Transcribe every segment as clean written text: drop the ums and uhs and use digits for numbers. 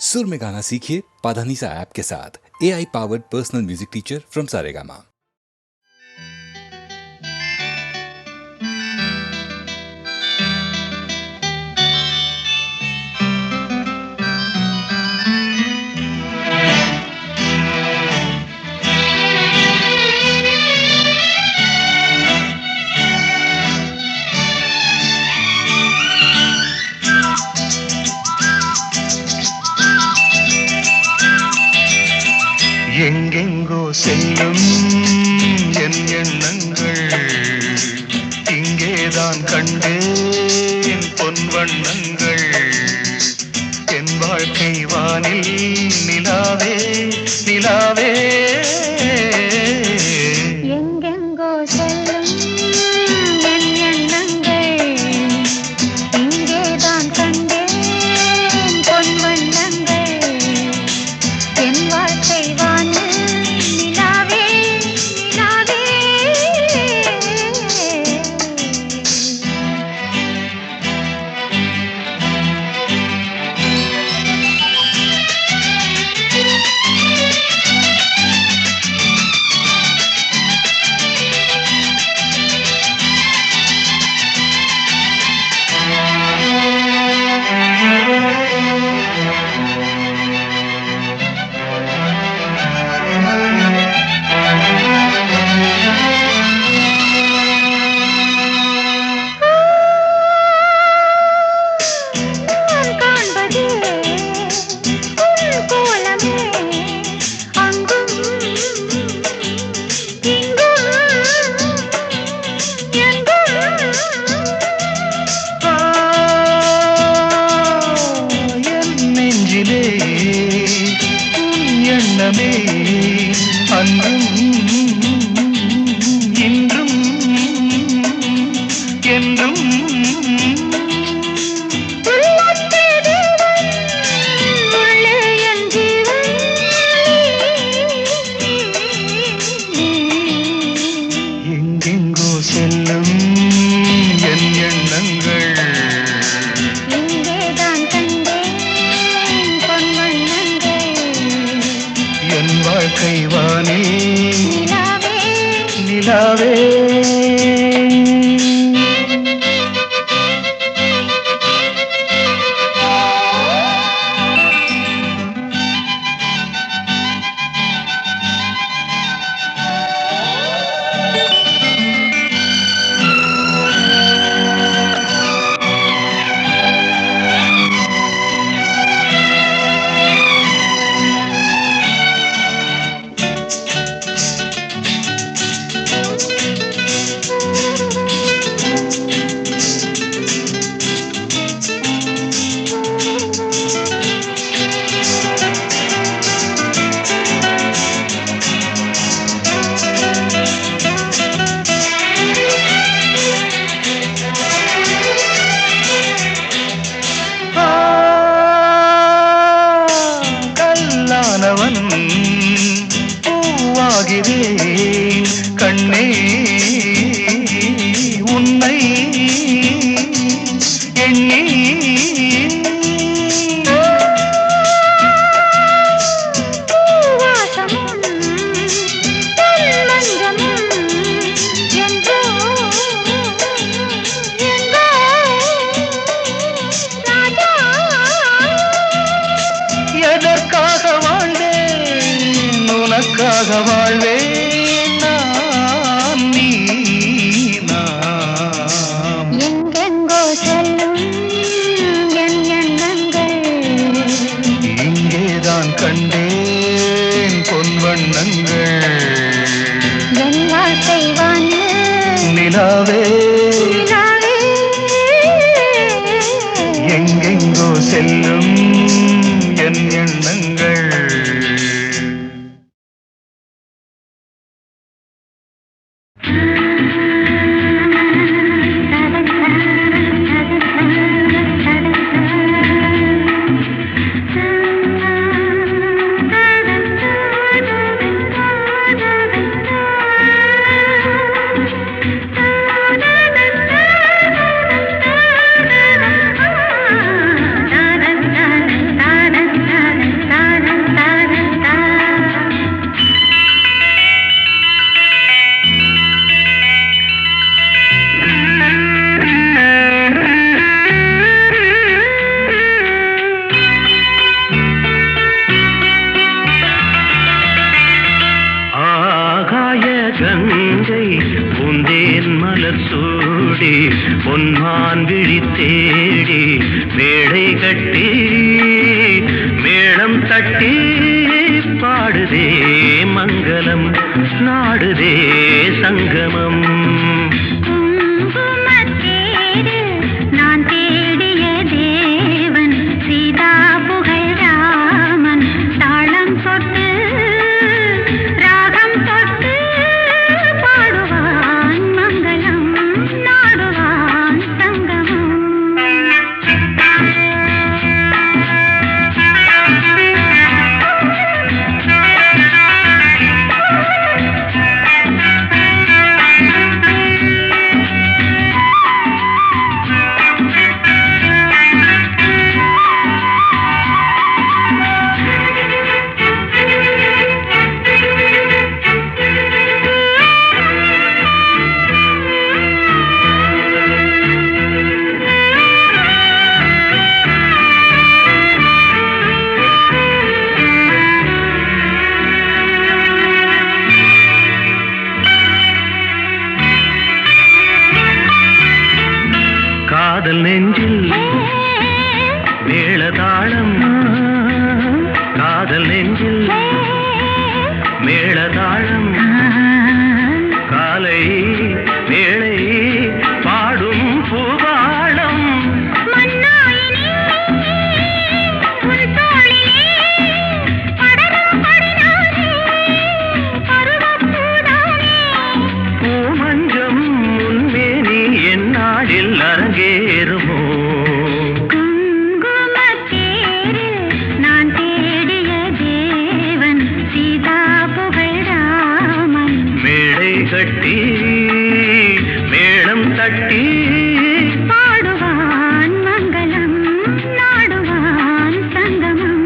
सुर में गाना सीखिए पाधानीसा ऐप के साथ। AI powered personal music teacher from Saregama. எங்கெங்கோ செல்லும் என் எண்ணங்கள் இங்கேதான் கண்டேன் பொன் வண்ணங்கள். என் வாழ்க்கை வானில் நிலாவே நிலாவே. எங்கெங்கோ செல்லும் என் எண்ணங்கள் இங்கேதான் கண்டேன் பொன் வண்ணங்கள். என் வாழ்க்கை அன்றும் இன்றும் என்றும் எங்கெங்கோ செல்லும் என் எண்ணங்கள் வாழ்க்கை வானே நிலாவே. பூவாகிறேன் கண்ணே உன்னை எண்ணி. எதற்காக வாழ்ந்தேன் உனக்காக வாழ்வேன் நான் நீ நாம். எங்கெங்கோ செல்லும் என் எண்ணங்கள் இங்கேதான் கண்டேன் பொன் வண்ணங்கள். என் வாழ்க்கை நிலாவே நிலாவே. எங்கெங்கோ செல்லும் என் எண்ணங்கள். பொன்மான் விழி தேடி மேடை கட்டி மேளம் தட்டி பாடுதே மங்களம் நாடுதே சங்கமம். நான் தேடிய தேவன் சீதா புகழ் ராமன் தாளம் தொட்டு ராகம் தொட்டு பாடுவான் மங்களம் நாடுவான் சங்கமம். காதல் நெஞ்சில் மேளதாளம் காதல் நெஞ்சில் மேளதாளம் காலை வேளை பாடும் பூபாளம். பூமஞ்சம் முன்மேனி என்னாளில் அரங்கேறுமோ நான் தேடிய தேவன் சீதா புகழ் ராமன் மேடை கட்டி மேளம் தட்டி பாடுவான் மங்களம் நாடுவான் சங்கமம்.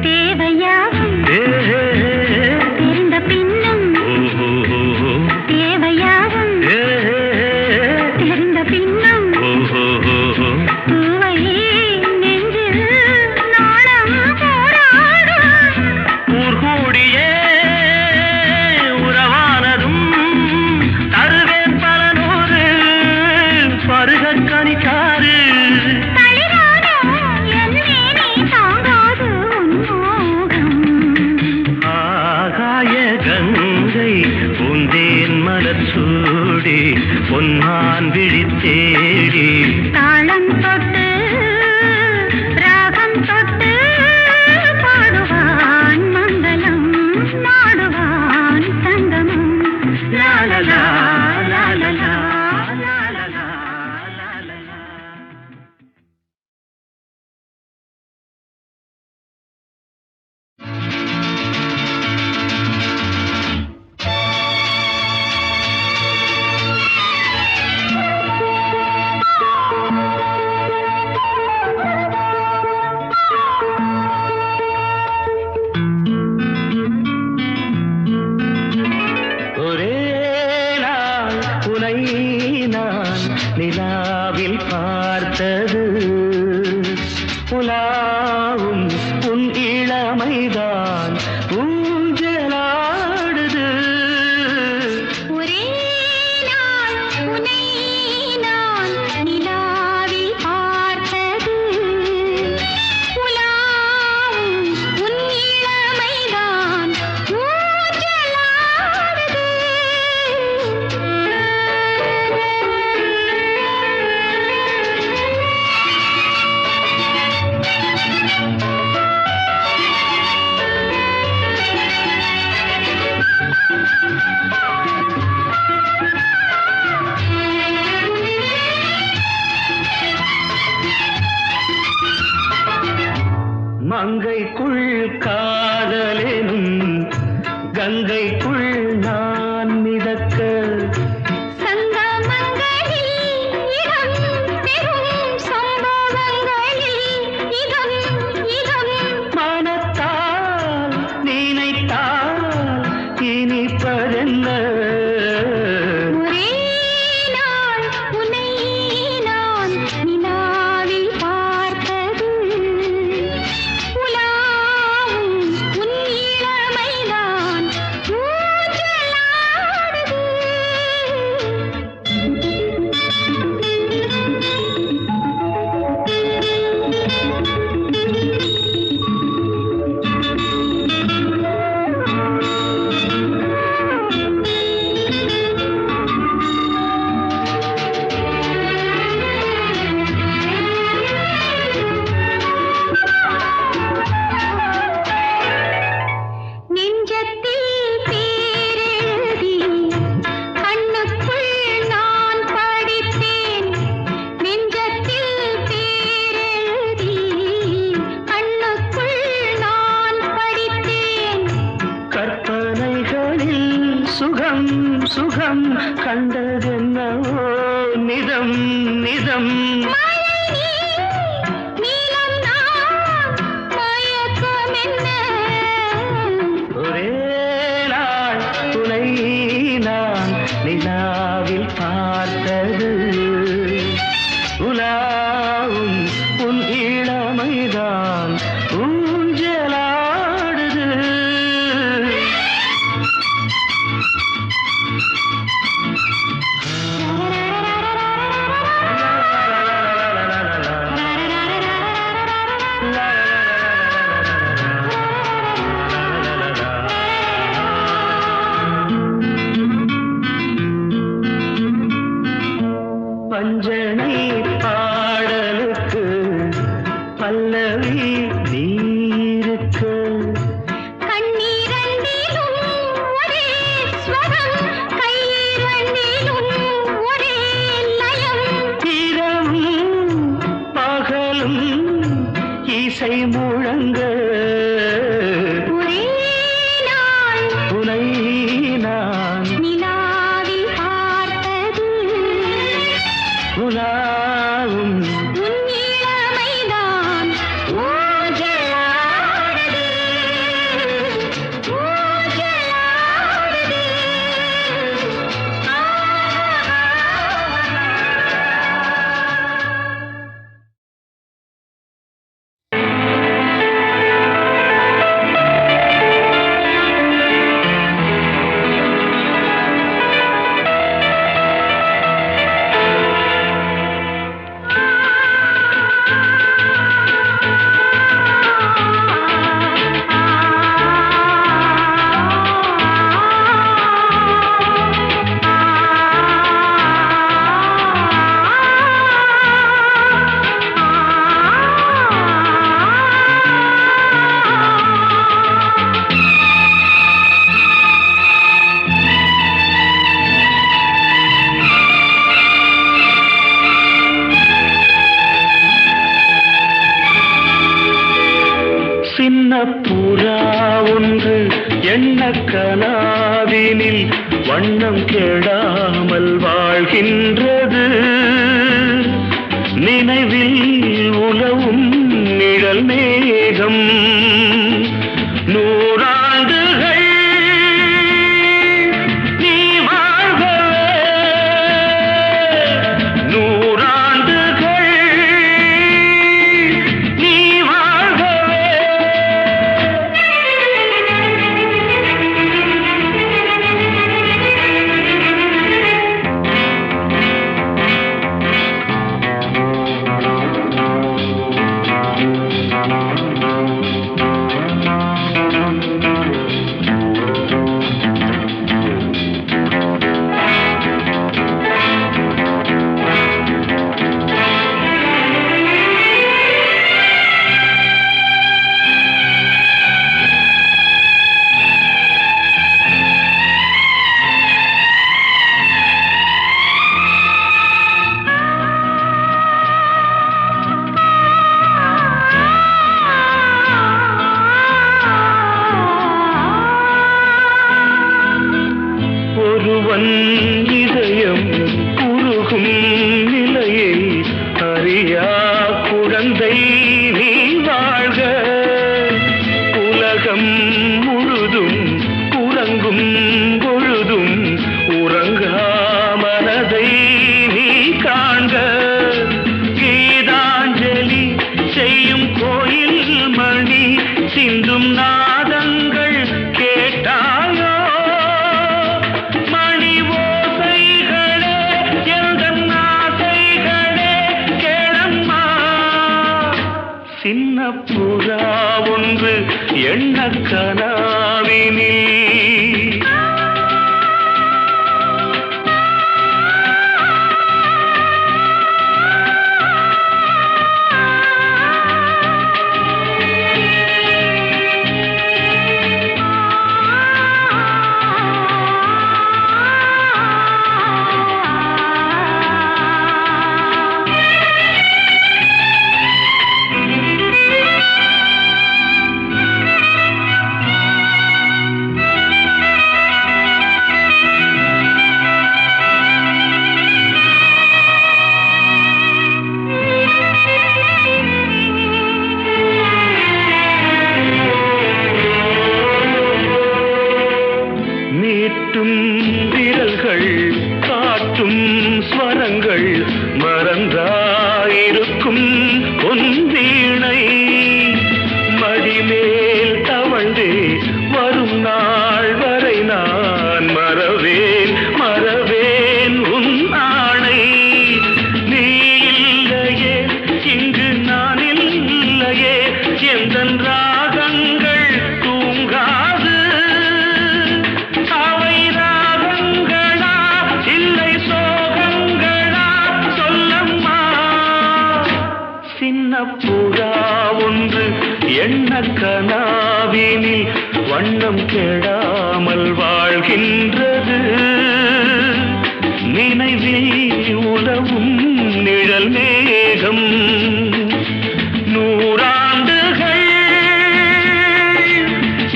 தேவையாகும் தெரிந்த பின்னும் தேவையாகும் தெரிந்த பின்னும் பூவை நெஞ்சில் நாணம் போராடும் ஊர்கூடியே உறவானதும் தருவேன் பல நூறு பருகக் கனிக்காரு. ஆகாய கங்கை பூந்தேன் மலர் சூடி பொன்மான் விழி தேடி தாளம் தொட்டு ராகம் தொட்டு பாடுவான் மங்களம் நாடுவான் சங்கமம். லாலலா லாலலா லாலலா லாலலா. ஒரே நாள் உனை நான் நிலாவில் பார்த்தது உலாவும் உன் இளமைதான் ஊஞ்சலாடுது. ஒரே நாள் உன்னை நான் நிலாவில் பார்த்தது உலாவும் உன் இளமைதான் ஊஞ்சலாடுது. காதலெனும் கங்கைக்குள் நான் மிதக்க சங்கமங்களில் இடம் பெறும் சம்பவங்களில் இதம் இதம் மனத்தால் நினைத்தால் இனிப்பதென்ன ஒரே நாள் உன்னை நான் நிலாவில் பார்த்தது உலாவும் உன் இளமைதான் ஊஞ்சலாடுது. நெஞ்சத்தில் பேரெழுதி கண்ணுக்குள் நான் படித்தேன். நெஞ்சத்தில் பேரெழுதி கண்ணுக்குள் நான் படித்தேன். கற்பனைகளில் சுகம் சுகம் கண்டதென்னவோ நிதம் நிதம் மழை நீலம் நான் மயக்கம் என்ன ஒரே நாள் துணை நான் நிலாவில் பார்த்தது உலாவும் உன் இளமைதான் ஊஞ்சலாடுது பஞ்சனை பாடலுக்கு பல்லவி நீருக்கு கண்ணீரண்டிலும் ஒரே ஸ்வரம் கையிரண்டிலும் ஒரே லயம் இரவும் பகலும் இசை முழங்க ஒரே நாள் துணை நான் நிலாவில் பார்த்தது உலாவும் உன் இளமைதான் ஊஞ்சலாடுது ஊஞ்சலாடுது. சின்ன புறா ஒன்று எண்ண கனாவினில் வண்ணம் கெடாமல் வாழ்கின்றது நினைவில் உலவும் நிழல் மேகம் நூறாண்டுகள் நீ வாழ்கவே நூறாண்டுகள் நீ வாழ்கவே உலகம் முழுதும் உறங்கும் பொழுதும் உறங்கா மனதை நீ காண்க. கீதாஞ்சலி செய்யும் கோயில் மணி சிந்தும் நாதங்கள் கேட்டாயோ? மணி ஓசைகளே எந்தன் ஆசைகளே கேளம்மா. சின்ன புறா ஒன்று எண்ண கனாவினில் நீட்டும் விரல்கள் காட்டும் ஸ்வரங்கள் மறந்தாயிருக்கும் பொன் வீணை மடிமேல் தவழ்ந்தே வரும் நாள் வரை நான் மறவேன் மறவேன் உன் ஆணை. நீ இல்லையே இங்கு நான் இல்லையே எந்தன் ராகங்கள் தூங்காது. அவை ராகங்களா இல்லை சோகங்களா சொல்லம்மா. சின்ன புறா ஒன்று எண்ண கனாவினில் வண்ணம் கெடாமல் வாழ்கின்றது. நினைவில் உலவும் நிழல் மேகம் நூறாண்டுகள்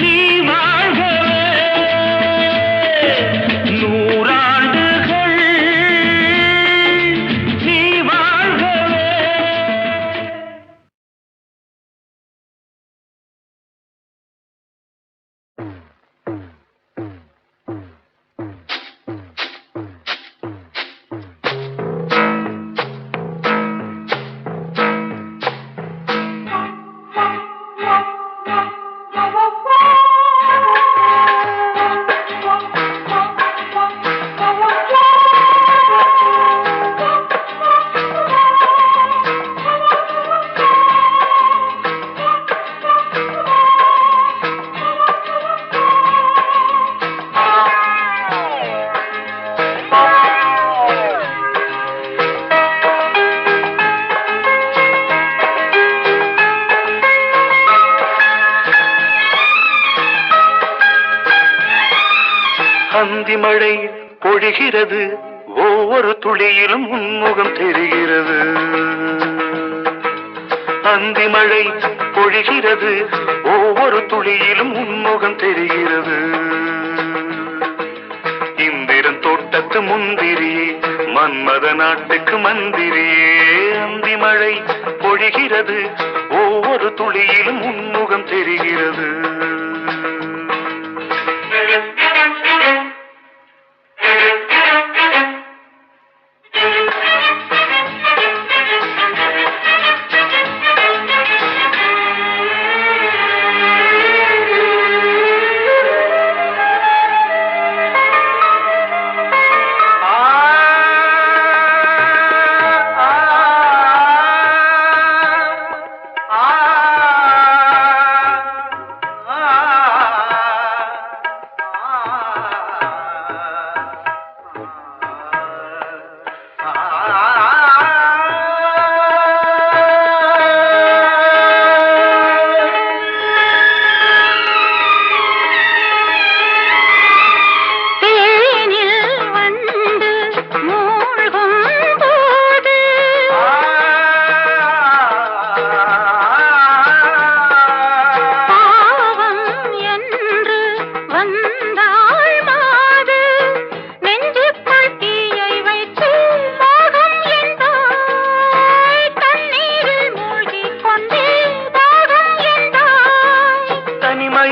நீ வாழ்கவே. நூறாண்டுகள் நீ வாழ்கவே. அந்தி மழை பொழிகிறது ஒவ்வொரு துளியிலும் உன்முகம் தெரிகிறது. அந்தி மழை பொழிகிறது ஒவ்வொரு துளியிலும் உன்முகம் தெரிகிறது. இந்திரன் தோட்டத்து முந்திரியே மன்மத நாட்டுக்கு மந்திரியே. அந்தி மழை பொழிகிறது ஒவ்வொரு துளியிலும் உன்முகம் தெரிகிறது.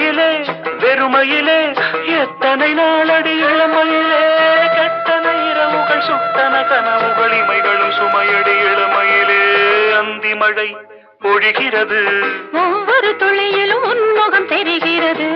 தனிமையிலே வெறுமையிலே எத்தனை நாளடி இளமையிலே கெட்டன இரவுகள் சுட்டன கனவுகள் இமைகளும் சுமையடி இளமையிலே அந்தி மழை பொழிகிறது ஒவ்வொரு துளியிலும் உன்முகம் தெரிகிறது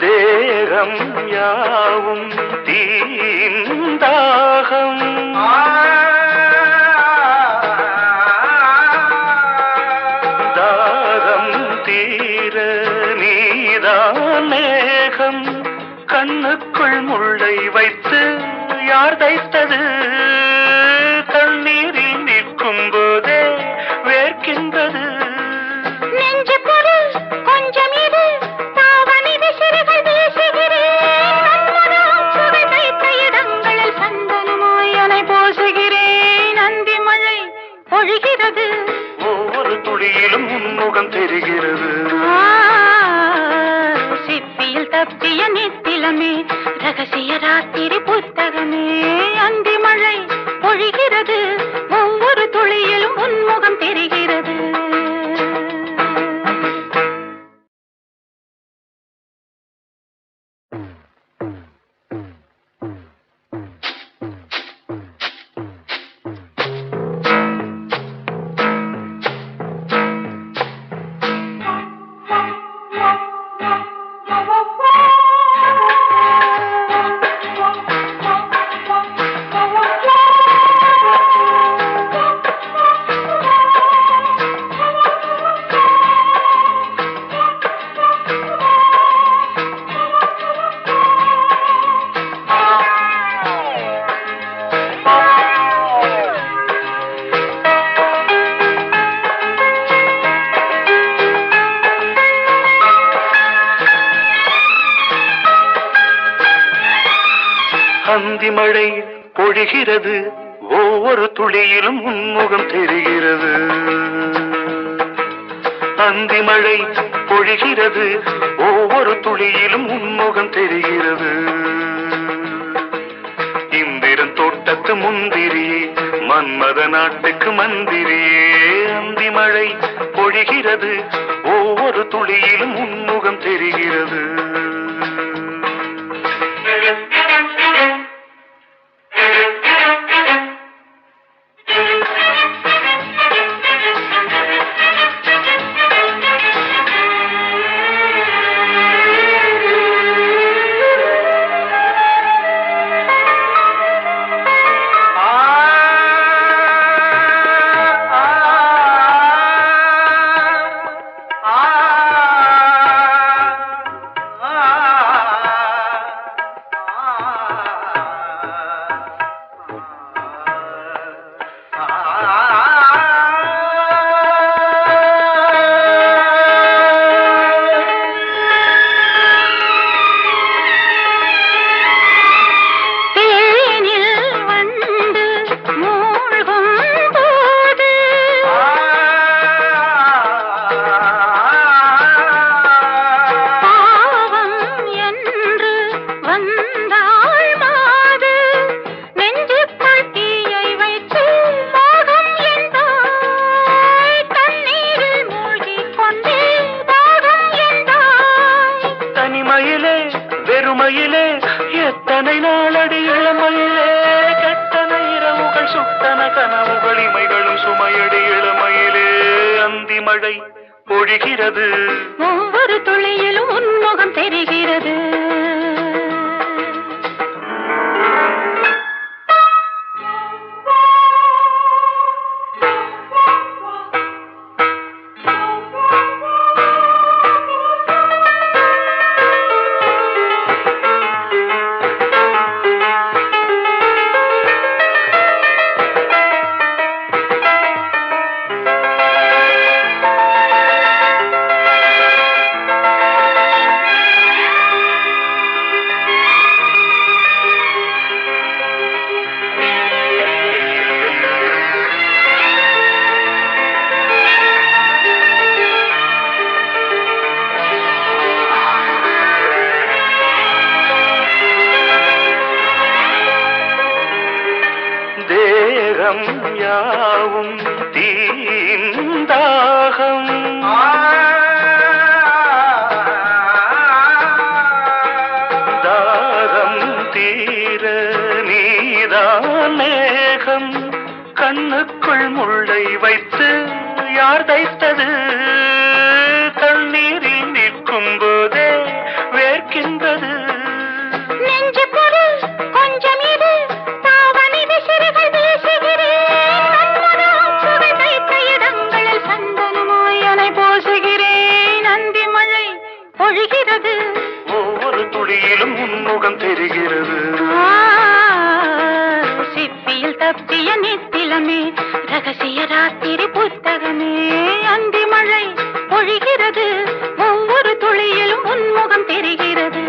தேகம் யாவும் தீந்தாகம் தாகம் தீர நீதான் மேகம் கண்ணுக்குள் முள்ளை வைத்து யார் தைத்தது தண்ணீரில் நிற்கும் போதே வேர்க்கின்றது நெஞ்சு பொருள் கொஞ்சம் இது தாவணிது சிறுகள் வீசுகிறேன் சுவை தைத்த இடங்களில் சந்தனமாய் அலை போசுகிறேன் அந்தி மழை பொழிகிறது ஒவ்வொரு துளியிலும் உன்முகம் தெரிகிறது சிப்பியில் தப்பிய நித்திலமே ரகசிய ராத்திரி புத்தகமே அந்தி மழை பொழிகிறது ஒவ்வொரு துளியிலும் உன்முகம் தெரிகிறது அந்தி மழை பொழிகிறது ஒவ்வொரு துளியிலும் உன்முகம் தெரிகிறது அந்தி மழை பொழிகிறது ஒவ்வொரு துளியிலும் உன்முகம் தெரிகிறது இந்திரன் தோட்டத்து முந்திரியே மன்மத நாட்டுக்கு மந்திரியே அந்தி மழை பொழிகிறது ஒவ்வொரு துளியிலும் உன்முகம் தெரிகிறது வெறுமையிலே எத்தனை நாளடி இளமையிலே கெட்டன இரவுகள் சுட்டன கனவுகள் இமைகளும் சுமையடி இளமையிலே அந்தி மழை பொழிகிறது ஒவ்வொரு துளியிலும் உன்முகம் தெரிகிறது யாவும் தீந்தாகம் தாகம் தீர நீதான் மேகம் கண்ணுக்குள் முள்ளை வைத்து யார் தைத்தது தண்ணீரில் நிற்கும் போதே வேர்க்கின்றது நெஞ்சு பொருள் கொஞ்சம் இது தாவணி விசிறிகள் வீசுகிறேன் சுவை தைத்த இடங்களில் சந்தனமாய் அணை போசுகிறேன் அந்தி மழை பொழிகிறது ஒவ்வொரு துளியிலும் உன்முகம் தெரிகிறது சிப்பியில் தப்பிய நித்திலமே ரகசிய ராத்திரி புத்தகமே அந்தி மழை பொழிகிறது ஒவ்வொரு துளியிலும் உன்முகம் தெரிகிறது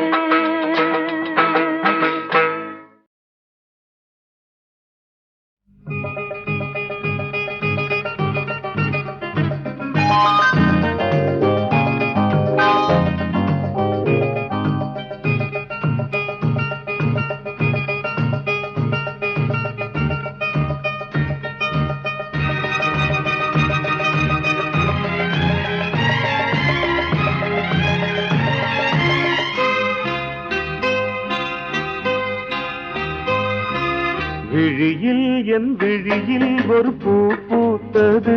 விழியில் என் விழியில் ஒரு பூ பூத்தது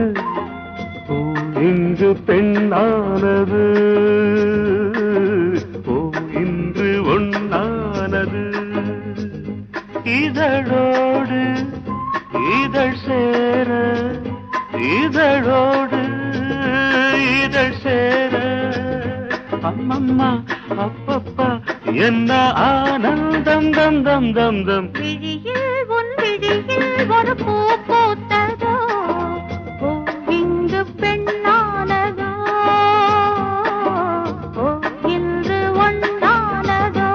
பூ இன்று பெண்ணானது பூ இன்று ஒண்ணானது இதழோடு இதழ் சேர இதழோடு இதழ் சேர அம்மம்மா அப்பப்பா என்ன ஆனந்தம் தம் தம் தம் தம் விழியில் உன் விழியில் ஒரு பூ பூத்ததோ பூ இங்கு பெண்ணானதோ பூ இன்று ஒன்றானதோ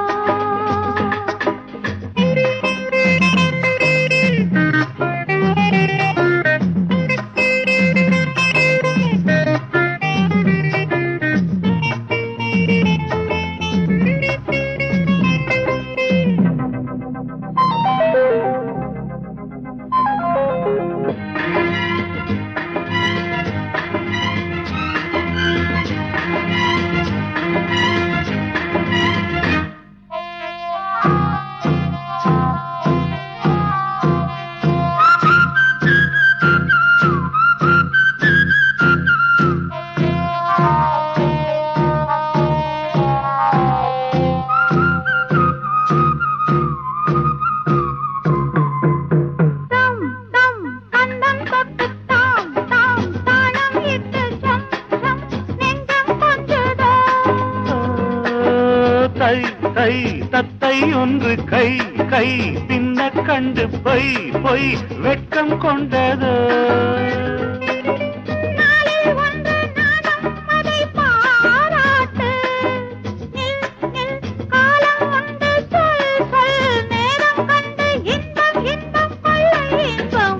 தத்தை ஒன்று கை கை பின்ன கண்டு பொய் பொய் வெட்கம் கொண்டது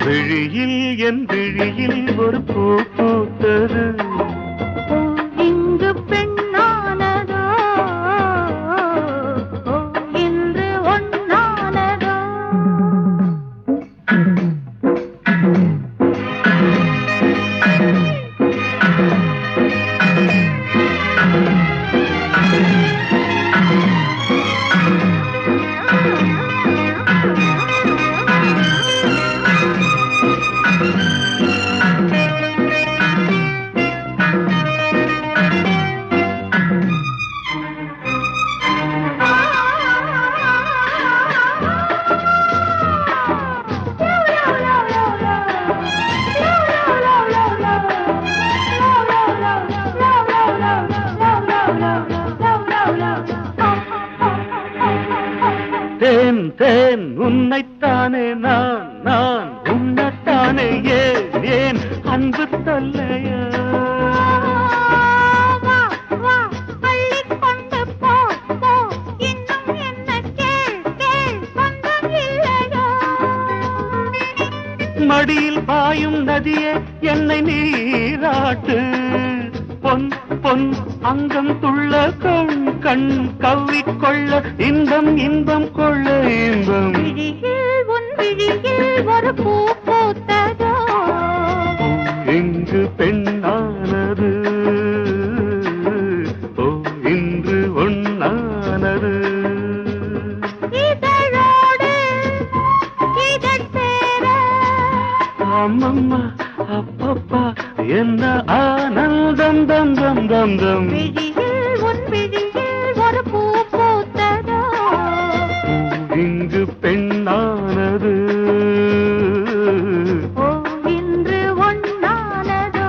விழியில் என் விழியில் ஒரு பூ பூத்தது இங்கு பெண்ணானதோ இன்று ஒன்னானதோ தேன் தேன் உன்னைத்தானே நான் நான் உன்னைத்தானே ஏன் ஏன் அன்பு தொல்லையா மடியில் பாயும் நதியே என்னை நீராட்டு பொன் பொன் அங்கம் துள்ள கண் கண் கவ்விக்கொள்ள இன்பம் இன்பம் கொள்ள இன்பம் விழியில் உன் விழியில் ஒரு பூ பூத்ததோ ஆனந்தம் தம் தம் தம் தம் விழியில் உன் விழியில் ஒரு பூ பூத்ததோ இங்கு பெண்ணானது ஓ இன்று ஒன்னானதோ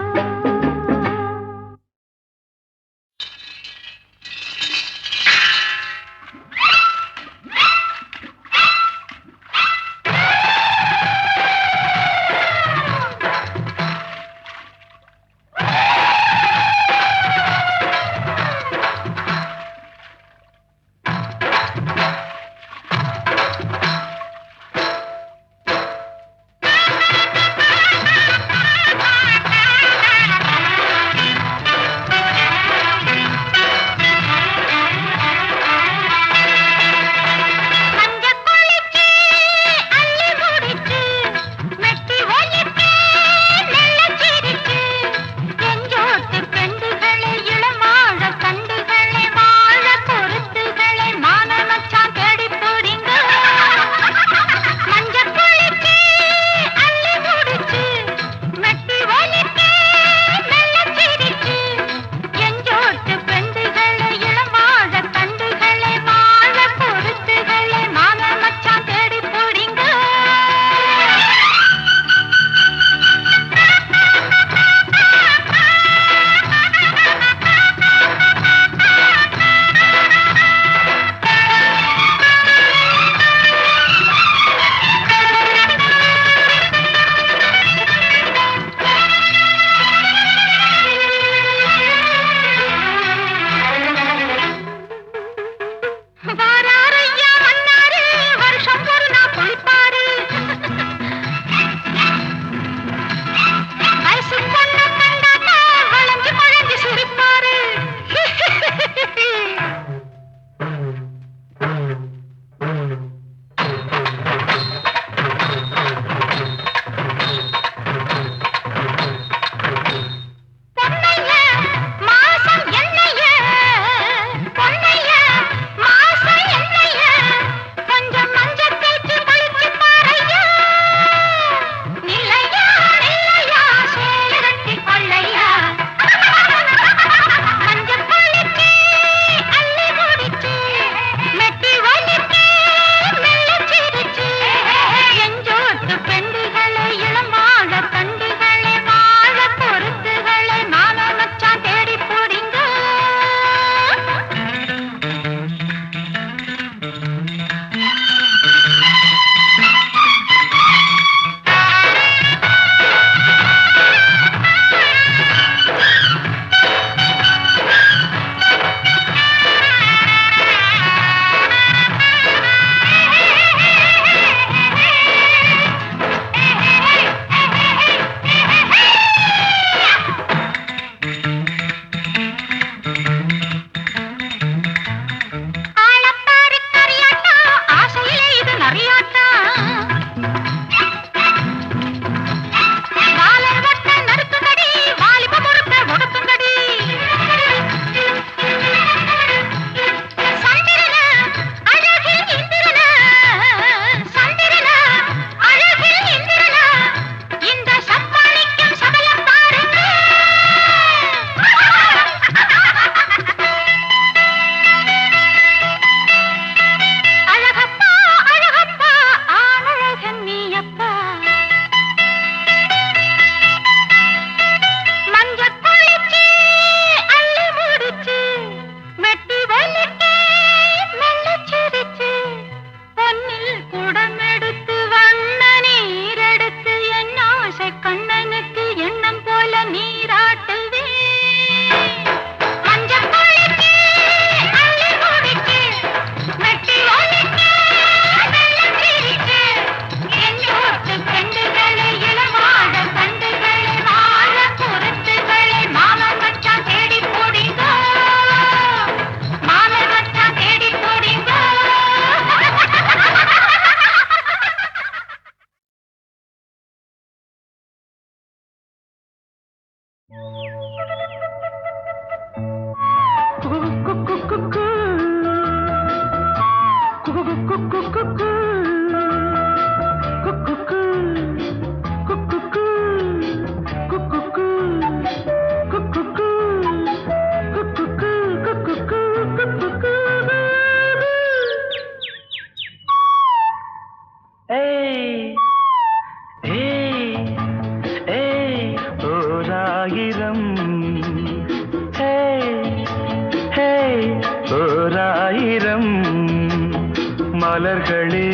மலர்களே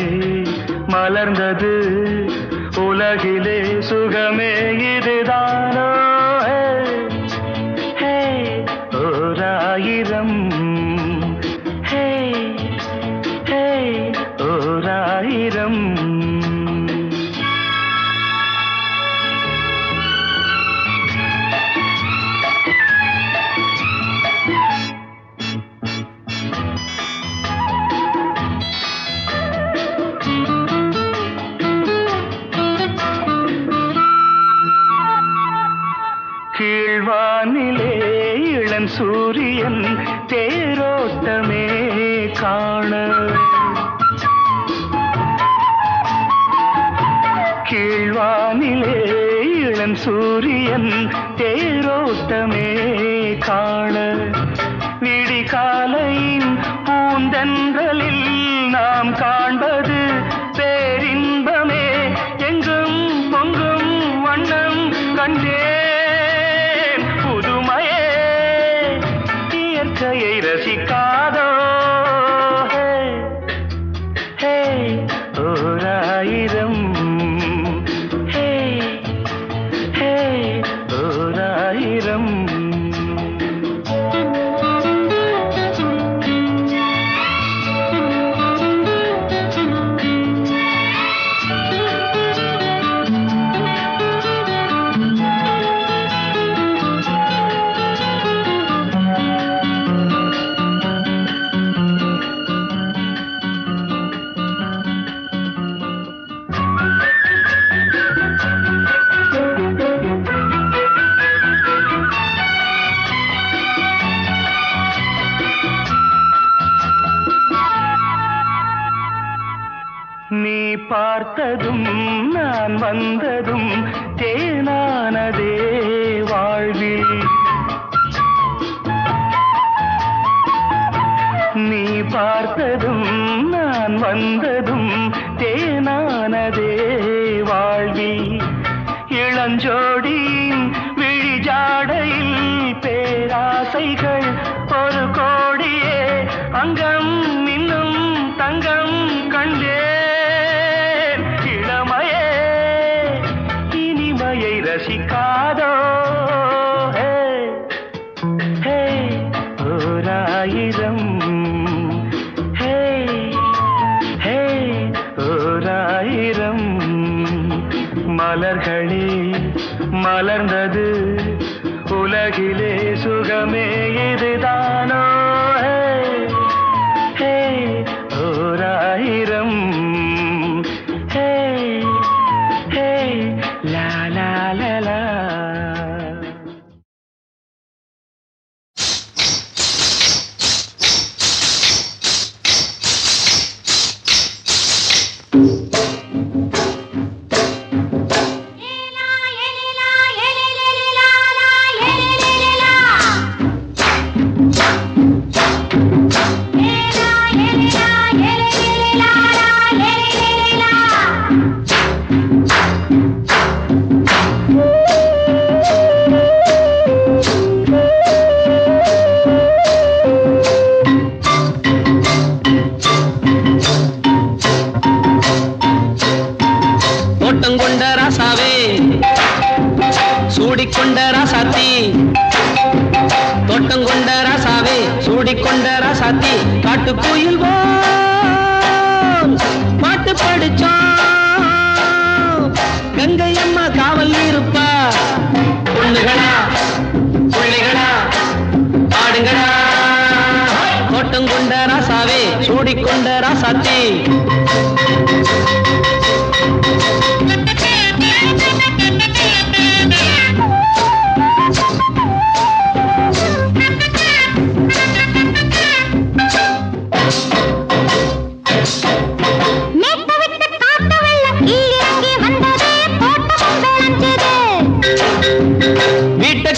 மலர்ந்தது உலகிலே சுகமே இதுதானோ ஹே ஓராயிரம் ஹே ஹே ஓராயிரம் கீழ்வானிலே இளம் சூரியன் தேரோட்டமே காண கீழ்வானிலே இளம் சூரியன் தேரோட்டமே காண விடிகாலையின் பூந்தென்றலில் நாம் காண்பது பேரின்பமே எங்கும் பொங்கும் வண்ணம் கண்டே இயற்கையை ரசிக்காதோ ஹே ஓராயிரம் ஹே ஹே ஓராயிரம் நீ பார்த்ததும் நான் வந்ததும் தேனானதே வாழ்வில் நீ பார்த்ததும் நான் வந்ததும் தேனானதே வாழ்வில் இளஞ்சோடியின் விழிஜாடையில் பேராசைகள் ஒரு கோடியே அங்கம் இன்னும் தங்கம் கண்டே ரசிக்காதோ ஹே ஹே ஓராயிரம் ஹே ஹே ஓராயிரம் மலர்களே மலர்ந்தது உலகிலே சுகமே இதுதானோ ஹே ஓராயிரம் ஹே ஹே லா லா லா லா காட்டுக்குயில் பாட்டு படிச்சோம் கங்கை அம்மா காவல் இருப்பா பொண்ணுகளா பிள்ளைகளா ஆடுங்களா தோட்டம் கொண்ட ராசாவே சூடிக்கொண்ட ராசாத்தி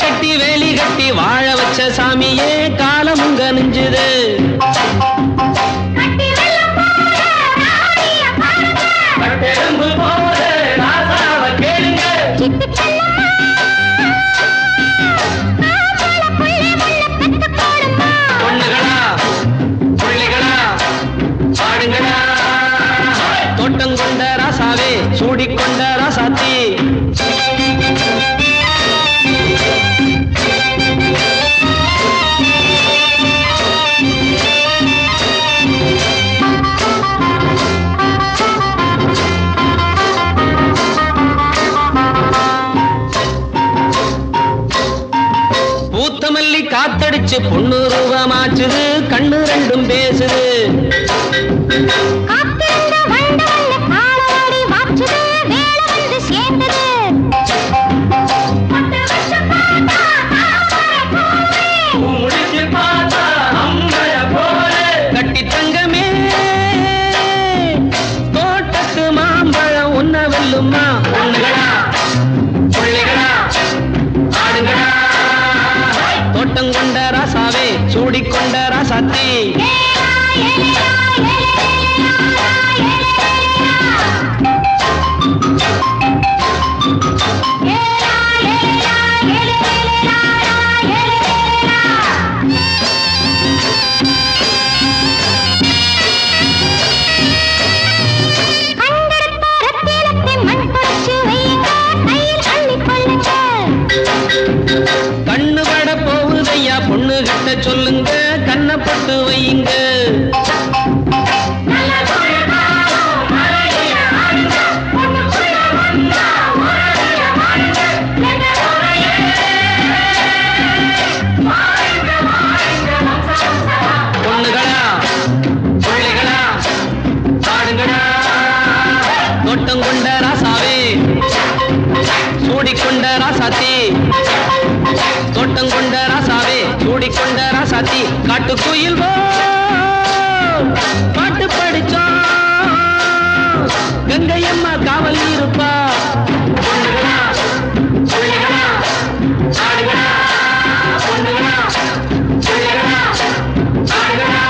கட்டி வேலி கட்டி வாழ வச்ச சாமியே காலமுங்க நெஞ்சுது பொண்ணுகளா பிள்ளைகளா பாடுங்களா கொத்தமல்லி காத்தடிச்சு பொண்ணு ரூபமாச்சுது கண்ணு ரெண்டும் பேசுது காத்திருந்த வண்டு வந்து காலவாடி வாச்சுது வேலை வந்து சேர்ந்தது கட்டி தங்கமே தோட்டத்து மாம்பழம் உன்ன வெல்லுமா பொண்ணுகளா பிள்ளைகளா ஆடுங்களா தோட்டம் கொண்ட ராசாவே சூடிக்கொண்ட ராசாத்தி கண்ணு பட போகுதையா பொண்ணு கிட்ட சொல்லுங்க கண்ணை பட்டு வையுங்க பொண்ணுகளா பிள்ளைகளா ஆடுங்களா தோட்டம் கொண்ட ராசாவே சூடிக்கொண்ட ராசாத்தி தோட்டம் கொண்ட ராசாவே சூடிக்கொண்ட ராசாத்தி காட்டுக்குயில் பாட்டு படிச்சோம் கங்கையம்மா காவல் இருப்பா பொண்ணுகளா பிள்ளைகளா ஆடுகளா பொண்ணுகளா பிள்ளைகளா ஆடுகளா